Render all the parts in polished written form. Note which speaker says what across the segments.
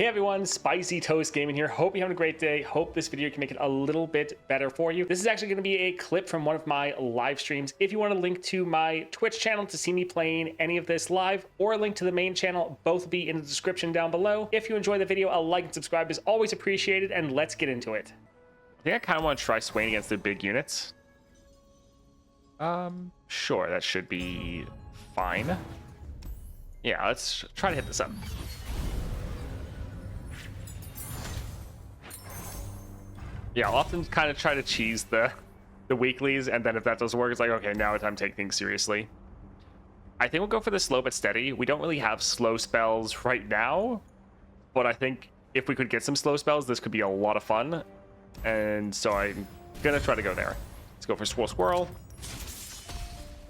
Speaker 1: Hey everyone, Spicy Toast Gaming here. Hope you're having a great day. Hope this video can make it a little bit better for you. This is actually going to be a clip from one of my live streams. If you want a link to my Twitch channel to see me playing any of this live, or a link to the main channel, both will be in the description down below. If you enjoy the video, a like and subscribe is always appreciated, and let's get into it. I think I kind of want to try Swain against the big units. Sure, that should be fine. Yeah, let's try to hit this up. Yeah, I'll often kind of try to cheese the weeklies, and then if that doesn't work, it's like, okay, now it's time to take things seriously. I think we'll go for the slow but steady. We don't really have slow spells right now, but I think if we could get some slow spells, this could be a lot of fun. And so I'm gonna try to go there. Let's go for Swirl Squirrel.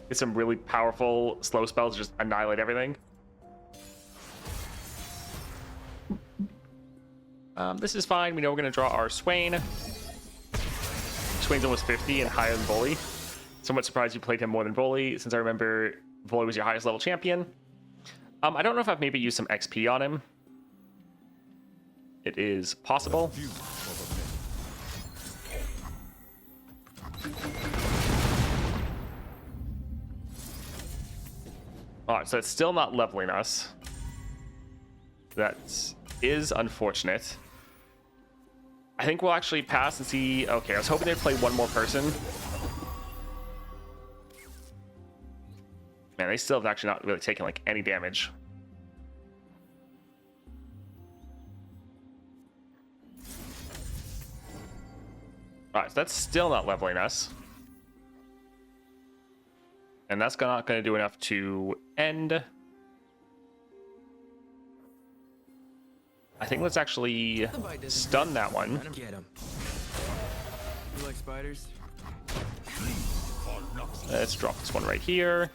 Speaker 1: Get some really powerful slow spells, just annihilate everything. This is fine. We know we're going to draw our Swain. Swain's almost 50 and higher than Bully. Somewhat surprised you played him more than Bully, since I remember Bully was your highest level champion. I don't know if I've maybe used some XP on him. It is possible. Alright, so it's still not leveling us. That is unfortunate. I think we'll actually pass and see. Okay, I was hoping they'd play one more person. Man, they still have actually not really taken like any damage. Alright, so that's still not leveling us. And that's not going to do enough to end. I think let's actually stun that one.
Speaker 2: Get him. You like spiders?
Speaker 1: Let's drop this one right here.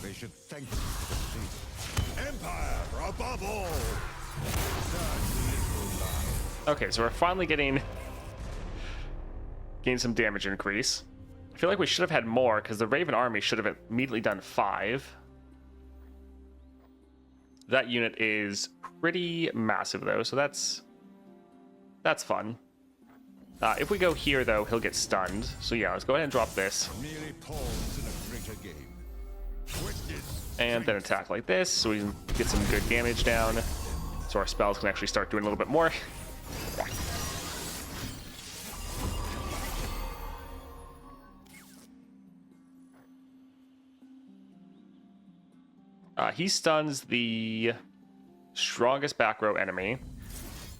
Speaker 3: They should thank you for the faith. Empire above all.
Speaker 1: Okay, so we're finally getting some damage increase. I feel like we should have had more because the Raven army should have immediately done 5. That unit is pretty massive though, so that's fun. If we go here though, he'll get stunned. So yeah, let's go ahead and drop this.
Speaker 3: Merely pawns in a greater game.
Speaker 1: And then attack like this so we can get some good damage down. So our spells can actually start doing a little bit more. He stuns the strongest back row enemy.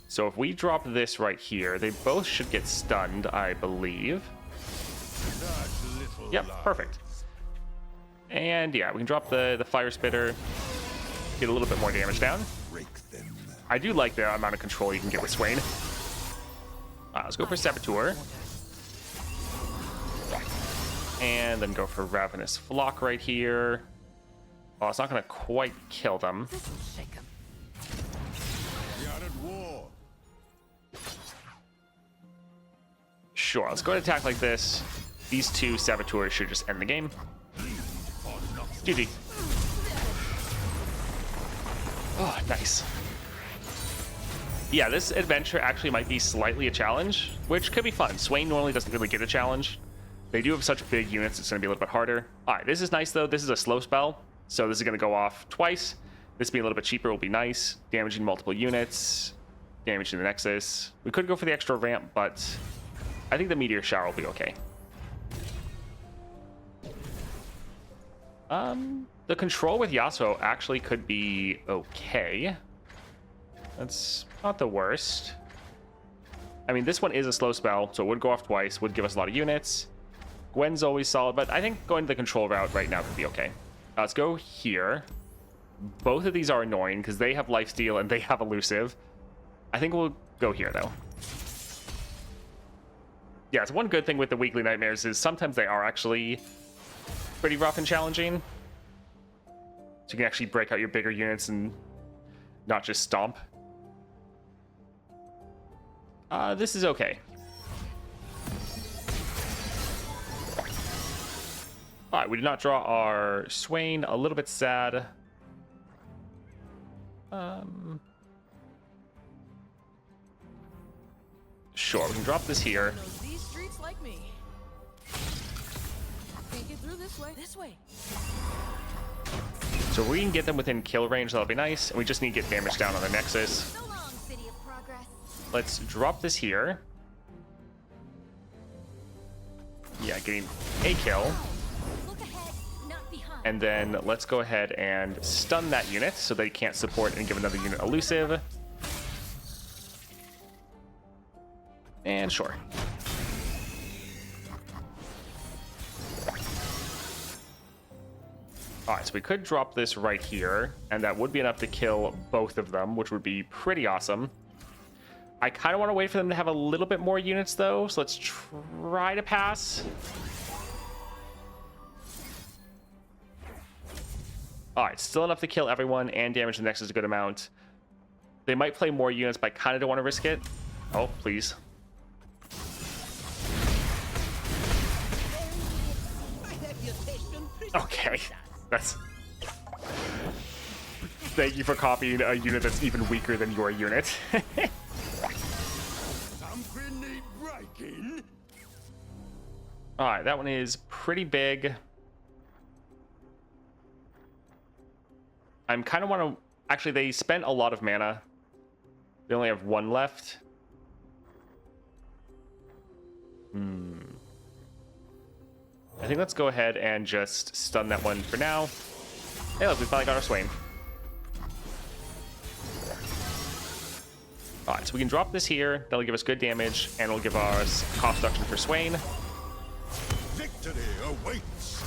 Speaker 1: So if we drop this right here, they both should get stunned, I believe. Yep, perfect. And yeah, we can drop the fire spitter, get a little bit more damage down. I do like the amount of control you can get with Swain. Let's go for Saboteur. And then go for Ravenous Flock right here. Oh, it's not going to quite kill them. Sure, let's go ahead and attack like this. These two Saboteurs should just end the game. GG. Oh, nice. Yeah, this adventure actually might be slightly a challenge, which could be fun. Swain normally doesn't really get a challenge. They do have such big units, it's going to be a little bit harder. All right, this is nice, though. This is a slow spell. So this is going to go off twice. This being a little bit cheaper will be nice. Damaging multiple units. Damaging the Nexus. We could go for the extra ramp, but I think the Meteor Shower will be okay. The control with Yasuo actually could be okay. That's not the worst. I mean, this one is a slow spell, so it would go off twice, would give us a lot of units. Gwen's always solid, but I think going the control route right now could be okay. Let's go here. Both of these are annoying because they have lifesteal and they have elusive. I think we'll go here though. Yeah, it's one good thing with the weekly nightmares is sometimes they are actually pretty rough and challenging. So you can actually break out your bigger units and not just stomp. This is okay. All right, we did not draw our Swain. A little bit sad. Sure, we can drop this here.
Speaker 4: Knows these streets like me. Can't get through this way. This way.
Speaker 1: So if we can get them within kill range, that'll be nice. And we just need to get damage down on the Nexus.
Speaker 5: So long, City of Progress.
Speaker 1: Let's drop this here. Yeah, getting a kill.
Speaker 5: Look ahead, not behind.
Speaker 1: And then let's go ahead and stun that unit so they can't support and give another unit elusive. And sure. Alright, so we could drop this right here, and that would be enough to kill both of them, which would be pretty awesome. I kind of want to wait for them to have a little bit more units, though, so let's try to pass. Alright, still enough to kill everyone and damage the Nexus a good amount. They might play more units, but I kind of don't want to risk it. Oh, please. Okay, that's... Thank you for copying a unit that's even weaker than your unit.
Speaker 3: Something need breaking.
Speaker 1: Alright, that one is pretty big. I'm kind of want to... Actually, they spent a lot of mana. They only have one left. I think let's go ahead and just stun that one for now. Hey, look, we finally got our Swain. Alright, so we can drop this here. That'll give us good damage, and it'll give us cost reduction for Swain.
Speaker 3: Victory awaits.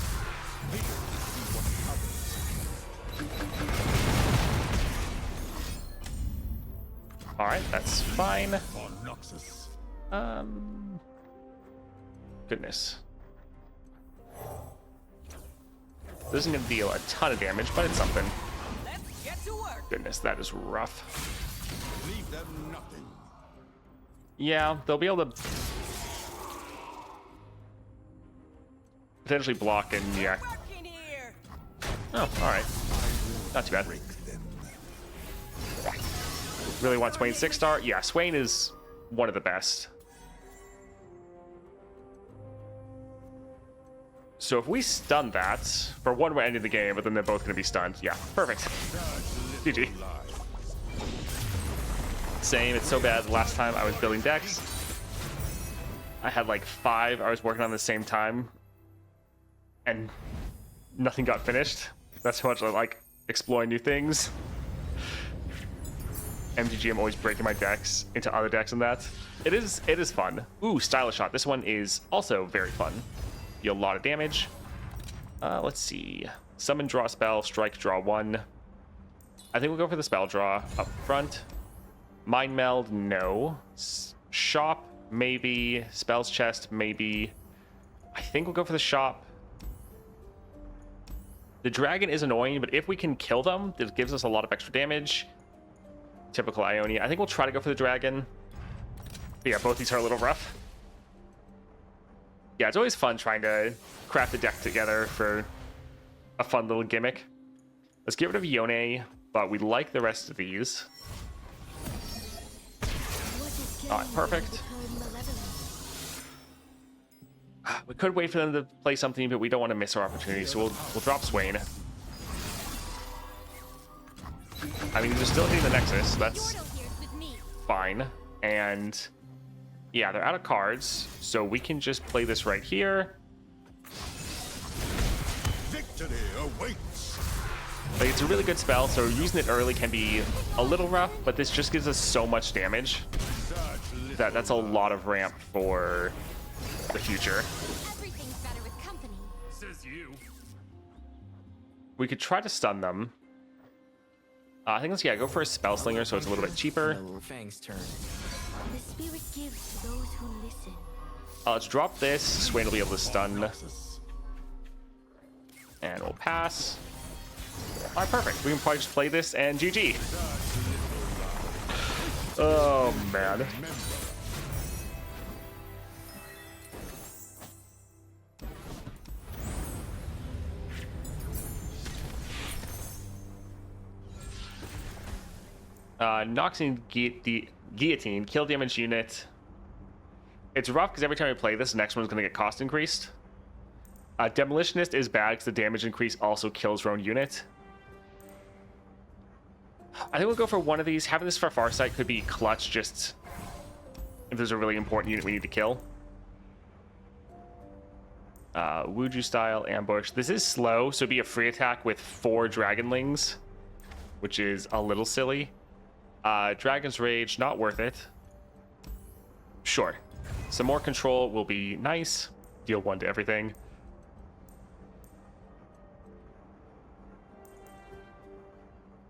Speaker 1: Alright, that's fine.
Speaker 3: For Noxus.
Speaker 1: Goodness. This isn't going to deal a ton of damage, but it's something.
Speaker 4: Let's get to work.
Speaker 1: Goodness, that is rough.
Speaker 3: Leave them nothing.
Speaker 1: Yeah, they'll be able to potentially block and yeah.
Speaker 4: Working here.
Speaker 1: Oh, alright. Not too bad.
Speaker 3: Break them.
Speaker 1: Really want Swain 6-star? Yeah, Swain is one of the best. So if we stun that, for one, we're ending the game, but then they're both going to be stunned. Yeah, perfect. GG. Same, it's so bad. The last time I was building decks, I had like 5 I was working on at the same time, and nothing got finished. That's how much I like exploring new things. MTG, I'm always breaking my decks into other decks and that. It is fun. Ooh, Stylish Shot. This one is also very fun. Deal a lot of damage. Let's see. Summon, draw a spell, strike, draw 1. I think we'll go for the spell draw up front. Mind Meld, no. Shop, maybe. Spells Chest, maybe. I think we'll go for the shop. The dragon is annoying, but if we can kill them, it gives us a lot of extra damage. Typical Ione. I think we'll try to go for the dragon. But yeah, both these are a little rough. Yeah, it's always fun trying to craft a deck together for a fun little gimmick. Let's get rid of Ione, but we like the rest of these. Alright, perfect. We could wait for them to play something, but we don't want to miss our opportunity, so we'll drop Swain. I mean, they're still hitting the Nexus, so that's fine. And yeah, they're out of cards, so we can just play this right here.
Speaker 3: Victory awaits.
Speaker 1: Like, it's a really good spell, so using it early can be a little rough, but this just gives us so much damage that that's a lot of ramp for the future.
Speaker 5: Everything's better with company.
Speaker 2: Says you.
Speaker 1: We could try to stun them. I think let's go for a Spell Slinger, so it's a little bit cheaper.
Speaker 2: Fang's turn.
Speaker 5: The spirit gives to those who listen.
Speaker 1: Let's drop this. Swain will be able to stun. And we'll pass. Alright, perfect. We can probably just play this and GG. Oh, man. Noxian the Guillotine, kill damage unit. It's rough because every time we play this, the next one's going to get cost increased. Demolitionist is bad because the damage increase also kills your own unit. I think we'll go for one of these. Having this for Farsight could be clutch just if there's a really important unit we need to kill. Wuju style ambush. This is slow, so it'd be a free attack with 4 Dragonlings, which is a little silly. Dragon's Rage, not worth it. Sure. Some more control will be nice. Deal 1 to everything.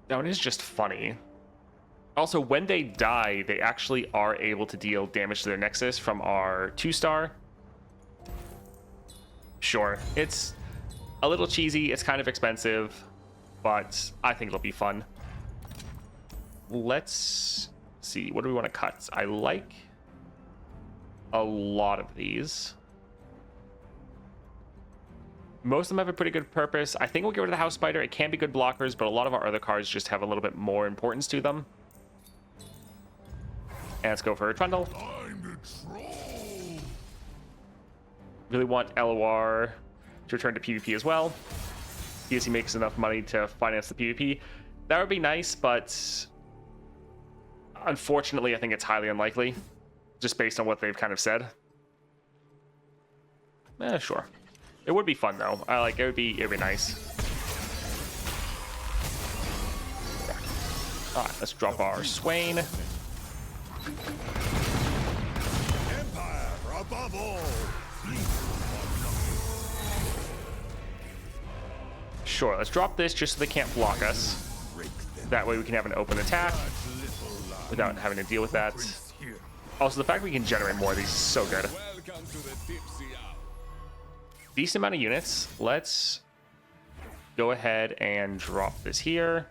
Speaker 1: That one is just funny. Also, when they die, they actually are able to deal damage to their Nexus from our 2-star. Sure, it's a little cheesy, it's kind of expensive, but I think it'll be fun. Let's see, what do we want to cut? I like a lot of these. Most of them have a pretty good purpose. I think we'll get rid of the House Spider. It can be good blockers, but a lot of our other cards just have a little bit more importance to them. And let's go for a Trundle. Really want LOR to return to PvP as well. Because he makes enough money to finance the PvP. That would be nice, but unfortunately, I think it's highly unlikely. Just based on what they've kind of said. Sure. It would be fun though. It'd be nice. Alright, let's drop our Swain.
Speaker 3: Empire above all.
Speaker 1: Sure, let's drop this just so they can't block us. That way we can have an open attack without having to deal with that. Also, the fact we can generate more of these is so good. Decent amount of units. Let's go ahead and drop this here.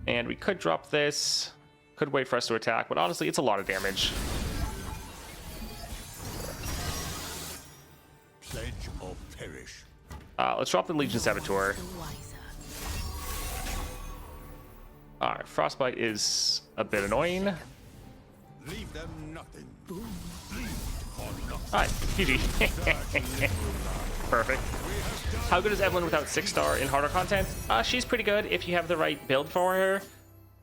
Speaker 1: And we could drop this. Could wait for us to attack, but honestly, it's a lot of damage.
Speaker 3: Pledge or perish.
Speaker 1: Let's drop the Legion Saboteur. Alright, Frostbite is a bit annoying.
Speaker 3: Leave them nothing.
Speaker 1: Alright, GG. Perfect. How good is Evelyn without 6-star in harder content? She's pretty good if you have the right build for her.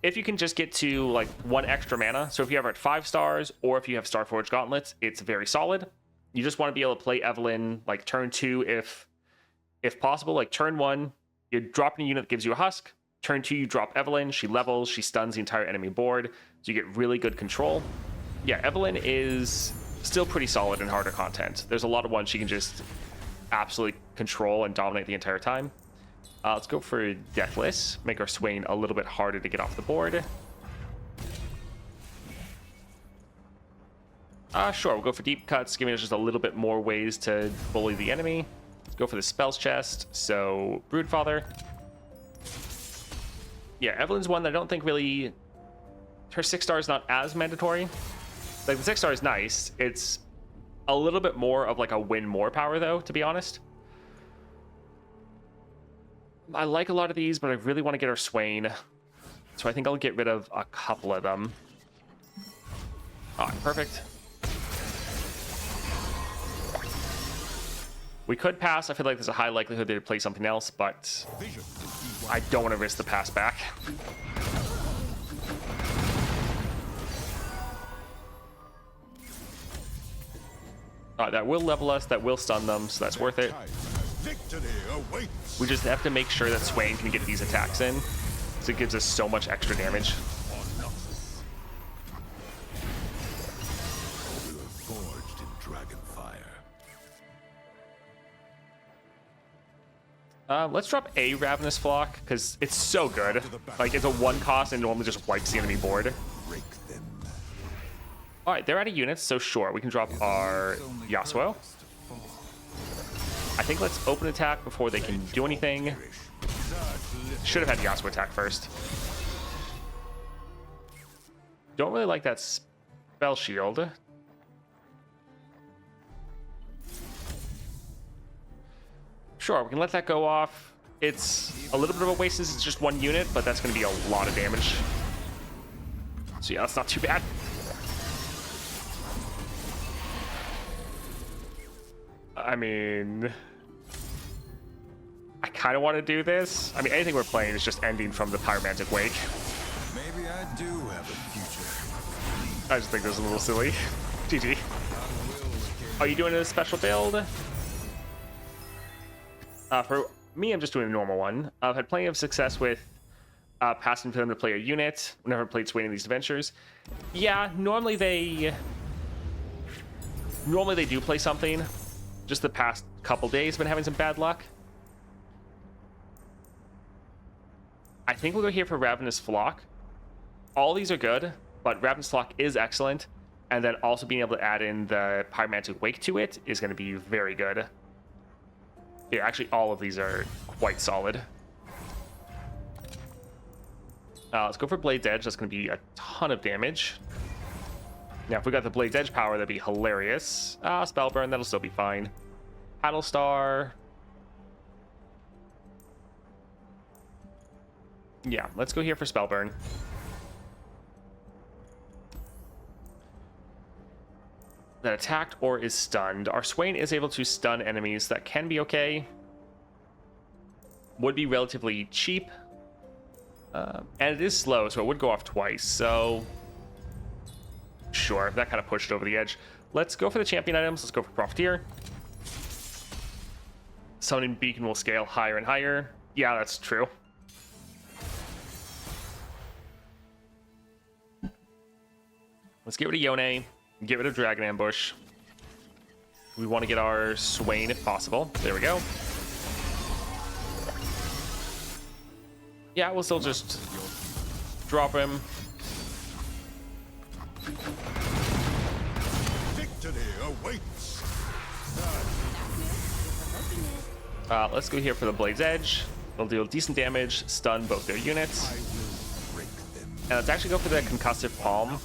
Speaker 1: If you can just get to like 1 extra mana, so if you have her at 5 stars or if you have Starforged Gauntlets, it's very solid. You just want to be able to play Evelyn like turn 2 if possible. Like turn 1, you drop in a unit that gives you a husk. Turn 2, you drop Evelyn. She levels, she stuns the entire enemy board, so you get really good control. Yeah, Evelyn is still pretty solid in harder content. There's a lot of ones she can just absolutely control and dominate the entire time. Let's go for Deathless. Make our Swain a little bit harder to get off the board. Sure, we'll go for Deep Cuts, giving us just a little bit more ways to bully the enemy. Let's go for the Spells Chest. So, Broodfather. Yeah, Evelyn's one that I don't think really... Her 6-star is not as mandatory. Like, the 6-star is nice. It's a little bit more of like a win more power, though, to be honest. I like a lot of these, but I really want to get our Swain. So I think I'll get rid of a couple of them. Alright, perfect. We could pass. I feel like there's a high likelihood they'd play something else, but I don't want to risk the pass back. Alright, that will level us, that will stun them, so that's worth it. We just have to make sure that Swain can get these attacks in, so it gives us so much extra damage. Let's drop a Ravenous Flock, because it's so good. Like, it's a 1 cost and normally just wipes the enemy board. Alright, they're out of units, so sure, we can drop our Yasuo. I think let's open attack before they can do anything. Should have had Yasuo attack first. Don't really like that spell shield. Sure, we can let that go off. It's a little bit of a waste since it's just one unit, but that's going to be a lot of damage. So yeah, that's not too bad. I mean, I kind of want to do this. I mean, anything we're playing is just ending from the Pyromantic Wake.
Speaker 3: Maybe I do have a future.
Speaker 1: I just think this is a little silly. GG. Are you doing a special build? For me, I'm just doing a normal one. I've had plenty of success with passing for them to play a unit whenever I played Swain in these adventures. Yeah, normally they do play something. Just the past couple days been having some bad luck. I think we'll go here for Ravenous Flock. All these are good, but Ravenous Flock is excellent. And then also being able to add in the Pyromantic Wake to it is going to be very good. Yeah, actually all of these are quite solid. Let's go for Blade's Edge. That's going to be a ton of damage. Now, if we got the Blade's Edge power, that'd be hilarious. Spellburn, that'll still be fine. Battlestar. Yeah, let's go here for Spellburn. That attacked or is stunned. Our Swain is able to stun enemies. That can be okay. Would be relatively cheap. And it is slow, so it would go off twice. So, sure, that kind of pushed over the edge. Let's go for the champion items. Let's go for Profiteer. Summoning Beacon will scale higher and higher. Yeah, that's true. Let's get rid of Yone. Get rid of Dragon Ambush. We want to get our Swain if possible. There we go. Yeah, we'll still just drop him.
Speaker 3: Victory awaits.
Speaker 1: Let's go here for the Blade's Edge. It'll deal decent damage, stun both their units.
Speaker 3: I will break them.
Speaker 1: And let's actually go for the Concussive Palm.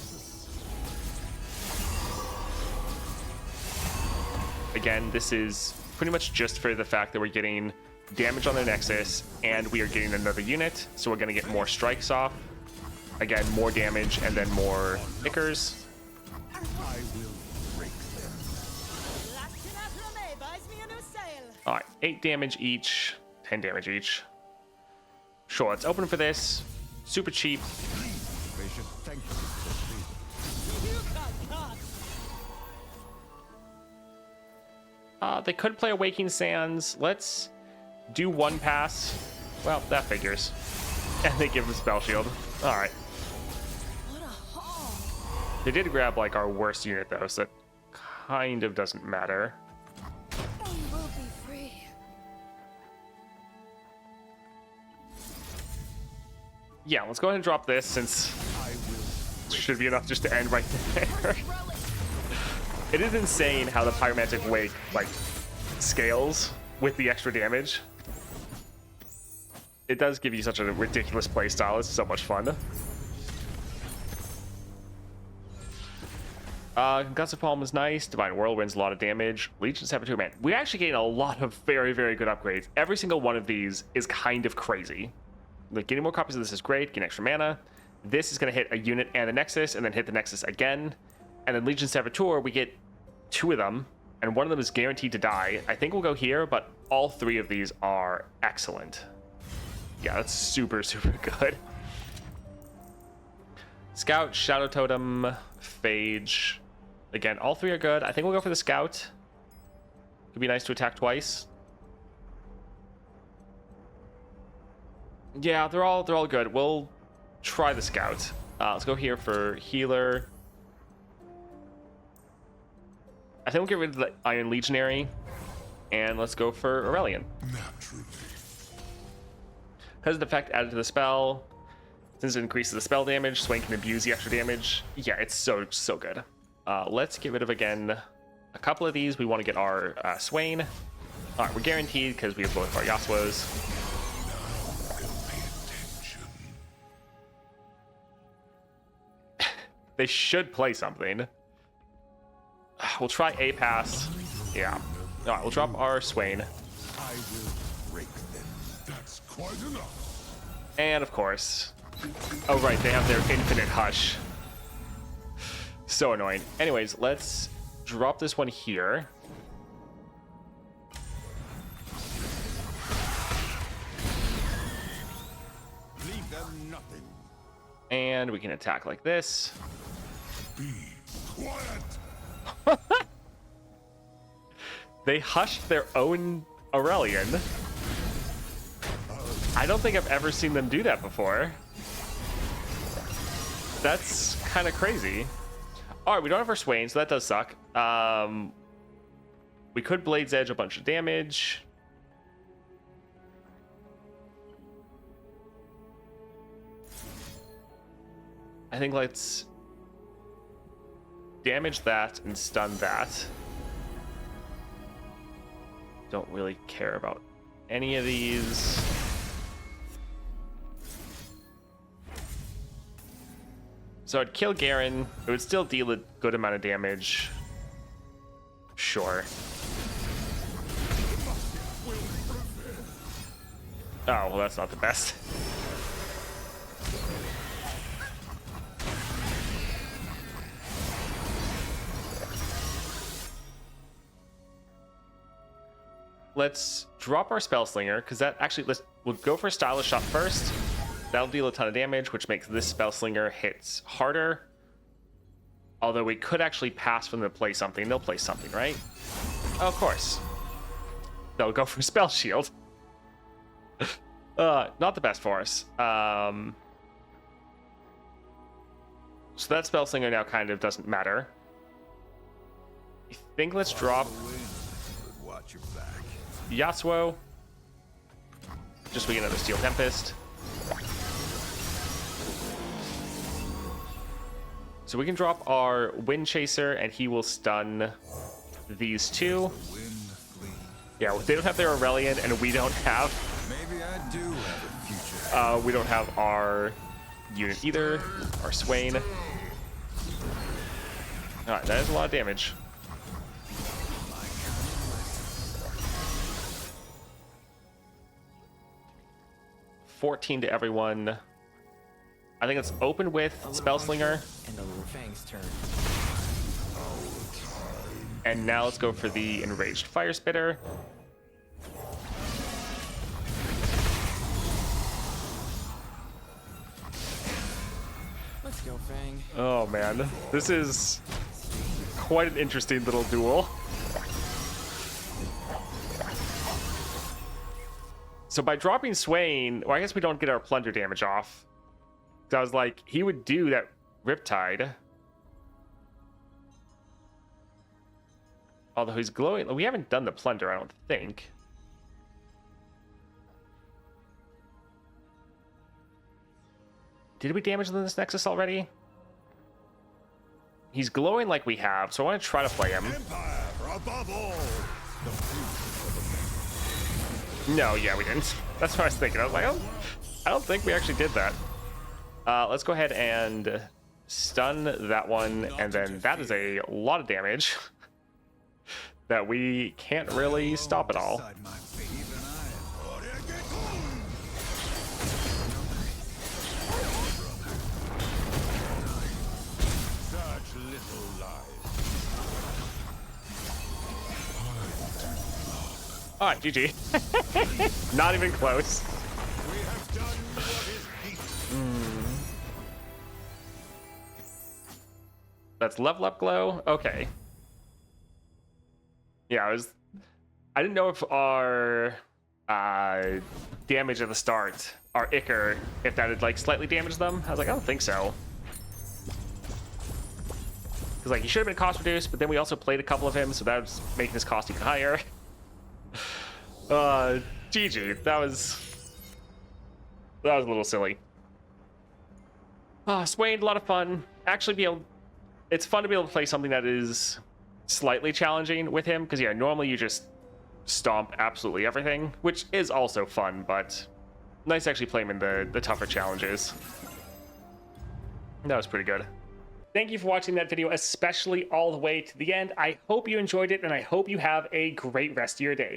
Speaker 1: Again, this is pretty much just for the fact that we're getting damage on their Nexus, and we are getting another unit, so we're going to get more strikes off. Again, more damage, and then more Ickers.
Speaker 3: I will break them.
Speaker 1: Alright, 8 damage each, 10 damage each. Sure, let's open for this. Super cheap.
Speaker 3: They should thank you for me.
Speaker 1: They could play Awakening Sands. Let's do one pass. Well, that figures. And they give him Spell Shield. Alright.
Speaker 4: What a haul.
Speaker 1: They did grab, like, our worst unit, though, so that kind of doesn't matter.
Speaker 4: We will be free.
Speaker 1: Yeah, let's go ahead and drop this, since
Speaker 3: I will.
Speaker 1: should be enough just to end right there. It is insane how the Pyromantic Wake, like, scales with the extra damage. It does give you such a ridiculous playstyle. It's so much fun. Concussive Palm is nice. Divine Whirlwind's a lot of damage. Legion Saboteur, man. We're actually getting a lot of very, very good upgrades. Every single one of these is kind of crazy. Like, getting more copies of this is great. Getting extra mana. This is going to hit a unit and the Nexus, and then hit the Nexus again. And then Legion Saboteur, we get 2 of them, and one of them is guaranteed to die. I think we'll go here, but all 3 of these are excellent. Yeah, that's super, super good. Scout, Shadow Totem, Phage. Again, all 3 are good. I think we'll go for the Scout. Could be nice to attack twice. Yeah, they're all good. We'll try the Scout. Let's go here for Healer. I think we'll get rid of the Iron Legionary, and let's go for Aurelion.
Speaker 3: Naturally.
Speaker 1: Because of the effect added to the spell, since it increases the spell damage, Swain can abuse the extra damage. Yeah, it's so good. Let's get rid of, again, a couple of these. We want to get our Swain. All right, we're guaranteed because we have both of our Yasuos. They should play something. We'll try a pass. Yeah. All right, we'll drop our Swain.
Speaker 3: I will break them. That's Quite enough.
Speaker 1: And of course, oh right, they have their infinite hush. So annoying. Anyways, let's drop this one here.
Speaker 3: Leave them nothing.
Speaker 1: And we can attack like this.
Speaker 3: Be quiet.
Speaker 1: They hushed their own Aurelian. I don't think I've ever seen them do that before. That's kind of crazy. All right, we don't have our Swain, so that does suck. We could Blade's Edge a bunch of damage. I think let's damage that and stun that. Don't really care about any of these. So I'd kill Garen. It would still deal a good amount of damage. Sure. Oh, well, that's not the best. Let's drop our Spell Slinger, because that actually, we'll go for Stylish Shot first. That'll deal a ton of damage, which makes this Spell Slinger hits harder. Although we could actually pass for them to play something. They'll play something, right? Oh, of course. They'll go for Spell Shield. Not the best for us. So that Spell Slinger now kind of doesn't matter. I think let's drop
Speaker 3: Watch your back.
Speaker 1: Yasuo. Just so we get another Steel Tempest. So we can drop our Wind Chaser and he will stun these two.
Speaker 3: Wind flee.
Speaker 1: Yeah, they don't have their Aurelian and we don't have
Speaker 3: Maybe I do have a future.
Speaker 1: we don't have our unit either, our Swain. Alright, that is a lot of damage. $14 to everyone. I think it's open with Spell Slinger.
Speaker 2: And the Fang's turn.
Speaker 1: And now let's go for the Enraged Fire Spitter.
Speaker 2: Let's go, Fang.
Speaker 1: Oh man, this is quite an interesting little duel. So by dropping Swain, well, I guess we don't get our plunder damage off. So I was like, he would do that Riptide. Although he's glowing, we haven't done the plunder, I don't think. Did we damage this Nexus already? He's glowing like we have, so I want to try to play him.
Speaker 3: Empire above all.
Speaker 1: No, yeah, we didn't. That's what I was thinking. I was like, oh, I don't think we actually did that. Let's go ahead and stun that one, and then that is a lot of damage that we can't really stop at all.
Speaker 3: Decide my fate. Even I. Such little lies.
Speaker 1: All right, GG. Not even close.
Speaker 3: We have done what is needed.
Speaker 1: That's level up glow. Okay. Yeah, I didn't know if our damage at the start, our Ichor, if that had like slightly damaged them. I was like, I don't think so. Because like he should have been cost reduced, but then we also played a couple of him, so that was making his cost even higher. GG. That was a little silly. Swain, a lot of fun. Actually, it's fun to be able to play something that is slightly challenging with him, because yeah, normally you just stomp absolutely everything, which is also fun, but nice to actually play him in the tougher challenges. That was pretty good. Thank you for watching that video, especially all the way to the end. I hope you enjoyed it, and I hope you have a great rest of your day.